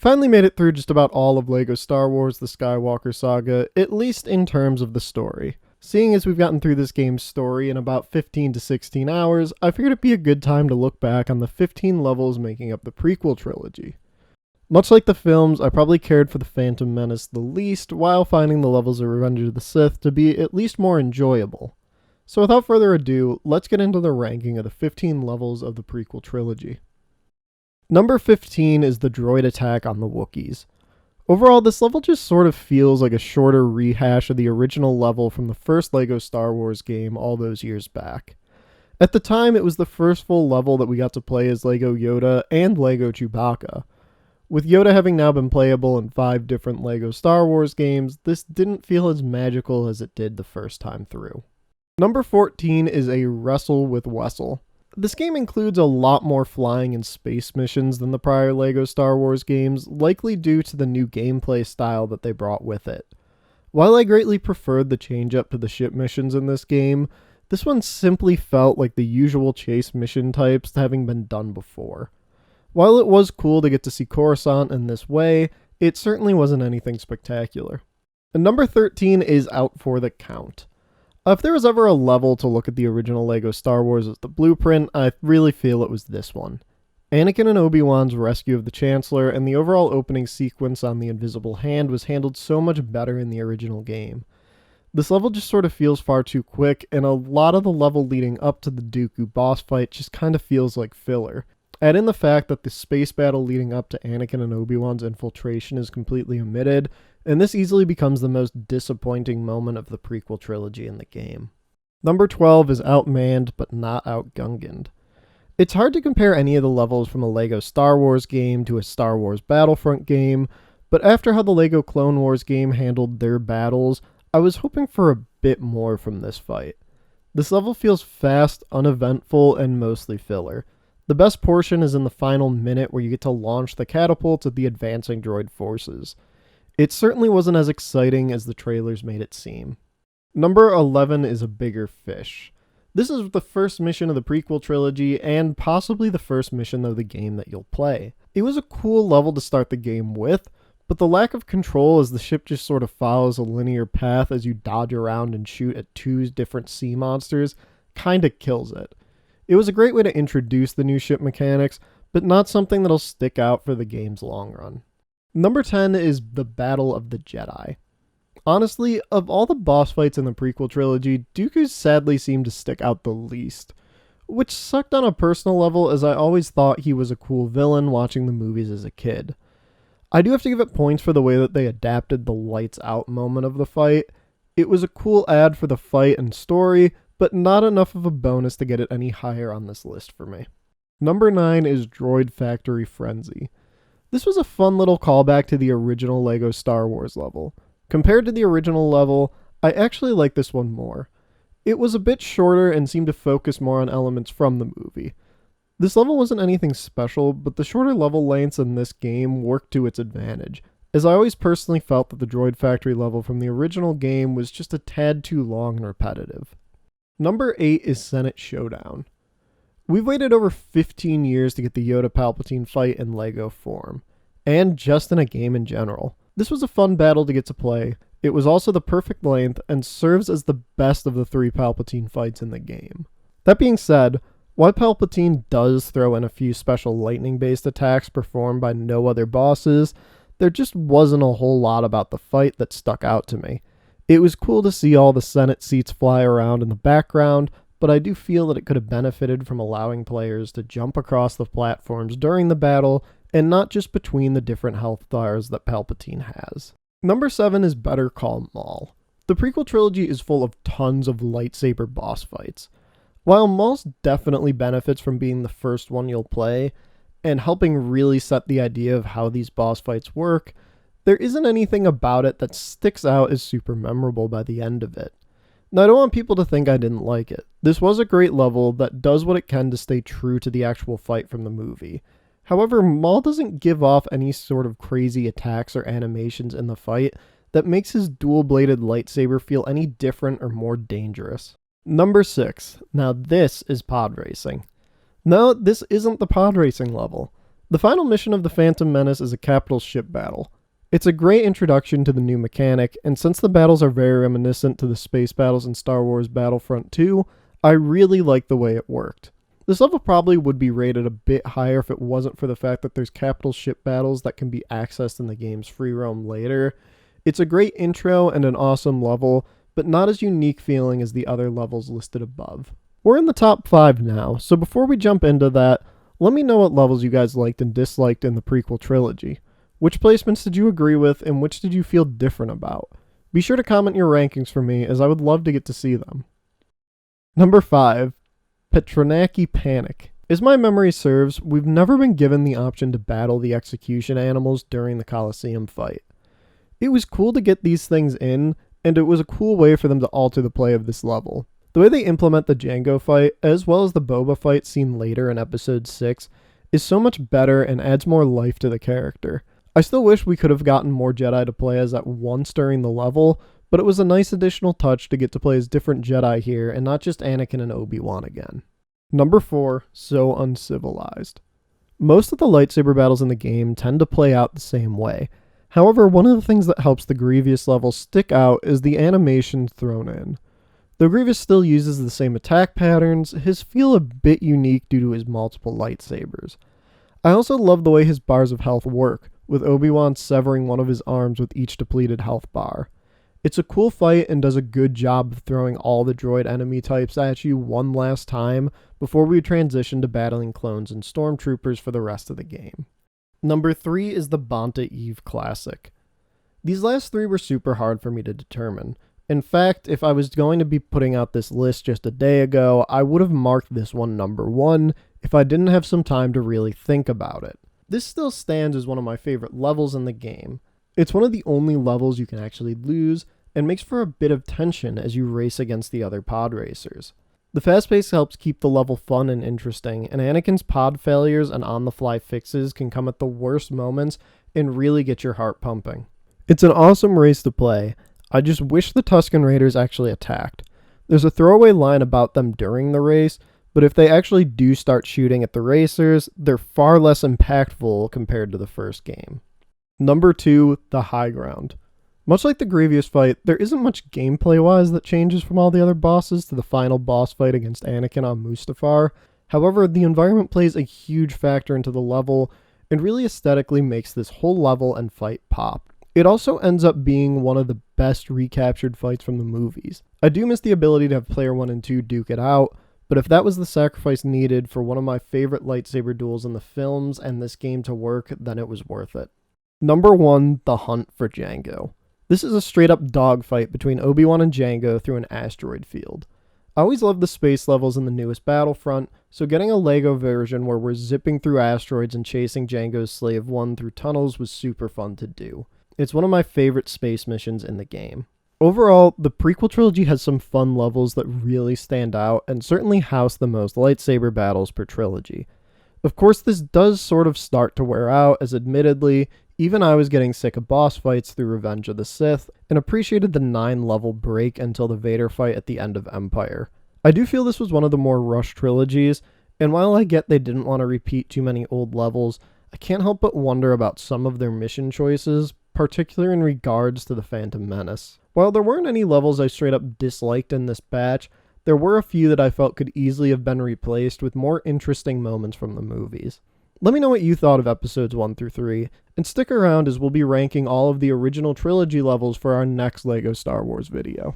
Finally made it through just about all of LEGO Star Wars The Skywalker Saga, at least in terms of the story. Seeing as we've gotten through this game's story in about 15 to 16 hours, I figured it'd be a good time to look back on the 15 levels making up the Prequel Trilogy. Much like the films, I probably cared for the Phantom Menace the least, while finding the levels of Revenge of the Sith to be at least more enjoyable. So without further ado, let's get into the ranking of the 15 levels of the Prequel Trilogy. Number 15 is the droid attack on the Wookiees. Overall, this level just sort of feels like a shorter rehash of the original level from the first LEGO Star Wars game all those years back. At the time, it was the first full level that we got to play as LEGO Yoda and LEGO Chewbacca. With Yoda having now been playable in 5 different LEGO Star Wars games, this didn't feel as magical as it did the first time through. Number 14 is a Wrestle with Wessel. This game includes a lot more flying and space missions than the prior LEGO Star Wars games, likely due to the new gameplay style that they brought with it. While I greatly preferred the change up to the ship missions in this game, this one simply felt like the usual chase mission types having been done before. While it was cool to get to see Coruscant in this way, it certainly wasn't anything spectacular. And number 13 is Out for the Count. If there was ever a level to look at the original LEGO Star Wars as the blueprint, I really feel it was this one. Anakin and Obi-Wan's rescue of the Chancellor and the overall opening sequence on the Invisible Hand was handled so much better in the original game. This level just sort of feels far too quick, and a lot of the level leading up to the Dooku boss fight just kind of feels like filler. Add in the fact that the space battle leading up to Anakin and Obi-Wan's infiltration is completely omitted, and this easily becomes the most disappointing moment of the prequel trilogy in the game. Number 12 is Outmanned but Not Outgunganed. It's hard to compare any of the levels from a LEGO Star Wars game to a Star Wars Battlefront game, but after how the LEGO Clone Wars game handled their battles, I was hoping for a bit more from this fight. This level feels fast, uneventful, and mostly filler. The best portion is in the final minute where you get to launch the catapults at the advancing droid forces. It certainly wasn't as exciting as the trailers made it seem. Number 11 is A Bigger Fish. This is the first mission of the prequel trilogy and possibly the first mission of the game that you'll play. It was a cool level to start the game with, but the lack of control as the ship just sort of follows a linear path as you dodge around and shoot at 2 different sea monsters kinda kills it. It was a great way to introduce the new ship mechanics, but not something that'll stick out for the game's long run. Number 10 is the Battle of the Jedi. Honestly, of all the boss fights in the prequel trilogy, Dooku sadly seemed to stick out the least, which sucked on a personal level as I always thought he was a cool villain watching the movies as a kid. I do have to give it points for the way that they adapted the lights out moment of the fight. It was a cool add for the fight and story, but not enough of a bonus to get it any higher on this list for me. Number 9 is Droid Factory Frenzy. This was a fun little callback to the original LEGO Star Wars level. Compared to the original level, I actually like this one more. It was a bit shorter and seemed to focus more on elements from the movie. This level wasn't anything special, but the shorter level lengths in this game worked to its advantage, as I always personally felt that the Droid Factory level from the original game was just a tad too long and repetitive. Number 8 is Senate Showdown. We've waited over 15 years to get the Yoda-Palpatine fight in LEGO form, and just in a game in general. This was a fun battle to get to play. It was also the perfect length and serves as the best of the 3 Palpatine fights in the game. That being said, while Palpatine does throw in a few special lightning-based attacks performed by no other bosses, there just wasn't a whole lot about the fight that stuck out to me. It was cool to see all the Senate seats fly around in the background, but I do feel that it could have benefited from allowing players to jump across the platforms during the battle and not just between the different health bars that Palpatine has. Number 7 is Better Call Maul. The prequel trilogy is full of tons of lightsaber boss fights. While Maul's definitely benefits from being the first one you'll play, and helping really set the idea of how these boss fights work, there isn't anything about it that sticks out as super memorable by the end of it. Now, I don't want people to think I didn't like it. This was a great level that does what it can to stay true to the actual fight from the movie. However, Maul doesn't give off any sort of crazy attacks or animations in the fight that makes his dual-bladed lightsaber feel any different or more dangerous. Number 6. Now this is Podracing. No, this isn't the Podracing level. The final mission of the Phantom Menace is a capital ship battle. It's a great introduction to the new mechanic, and since the battles are very reminiscent to the space battles in Star Wars Battlefront 2, I really like the way it worked. This level probably would be rated a bit higher if it wasn't for the fact that there's capital ship battles that can be accessed in the game's free roam later. It's a great intro and an awesome level, but not as unique feeling as the other levels listed above. We're in the top 5 now, so before we jump into that, let me know what levels you guys liked and disliked in the prequel trilogy. Which placements did you agree with and which did you feel different about? Be sure to comment your rankings for me, as I would love to get to see them. Number 5. Petronaki Panic. As my memory serves, we've never been given the option to battle the execution animals during the Colosseum fight. It was cool to get these things in, and it was a cool way for them to alter the play of this level. The way they implement the Jango fight, as well as the Boba fight seen later in Episode 6, is so much better and adds more life to the character. I still wish we could have gotten more Jedi to play as at once during the level, but it was a nice additional touch to get to play as different Jedi here and not just Anakin and Obi-Wan again. Number 4, So Uncivilized. Most of the lightsaber battles in the game tend to play out the same way. However, one of the things that helps the Grievous level stick out is the animation thrown in. Though Grievous still uses the same attack patterns, his feel a bit unique due to his multiple lightsabers. I also love the way his bars of health work, with Obi-Wan severing one of his arms with each depleted health bar. It's a cool fight and does a good job of throwing all the droid enemy types at you one last time before we transition to battling clones and stormtroopers for the rest of the game. Number 3 is the Bonta Eve Classic. These last 3 were super hard for me to determine. In fact, if I was going to be putting out this list just a day ago, I would have marked this one number 1 if I didn't have some time to really think about it. This still stands as one of my favorite levels in the game. It's one of the only levels you can actually lose, and makes for a bit of tension as you race against the other pod racers. The fast pace helps keep the level fun and interesting, and Anakin's pod failures and on-the-fly fixes can come at the worst moments and really get your heart pumping. It's an awesome race to play. I just wish the Tusken Raiders actually attacked. There's a throwaway line about them during the race, but if they actually do start shooting at the racers, they're far less impactful compared to the first game. Number 2, the High Ground. Much like the Grievous fight, there isn't much gameplay-wise that changes from all the other bosses to the final boss fight against Anakin on Mustafar. However, the environment plays a huge factor into the level, and really aesthetically makes this whole level and fight pop. It also ends up being one of the best recaptured fights from the movies. I do miss the ability to have player 1 and 2 duke it out, but if that was the sacrifice needed for one of my favorite lightsaber duels in the films and this game to work, then it was worth it. Number 1, The Hunt for Jango. This is a straight up dogfight between Obi-Wan and Jango through an asteroid field. I always loved the space levels in the newest Battlefront, so getting a LEGO version where we're zipping through asteroids and chasing Jango's Slave 1 through tunnels was super fun to do. It's one of my favorite space missions in the game. Overall, the prequel trilogy has some fun levels that really stand out and certainly house the most lightsaber battles per trilogy. Of course, this does sort of start to wear out, as admittedly, even I was getting sick of boss fights through Revenge of the Sith, and appreciated the 9-level break until the Vader fight at the end of Empire. I do feel this was one of the more rushed trilogies, and while I get they didn't want to repeat too many old levels, I can't help but wonder about some of their mission choices, particularly in regards to the Phantom Menace. While there weren't any levels I straight up disliked in this batch, there were a few that I felt could easily have been replaced with more interesting moments from the movies. Let me know what you thought of episodes 1 through 3, and stick around as we'll be ranking all of the original trilogy levels for our next LEGO Star Wars video.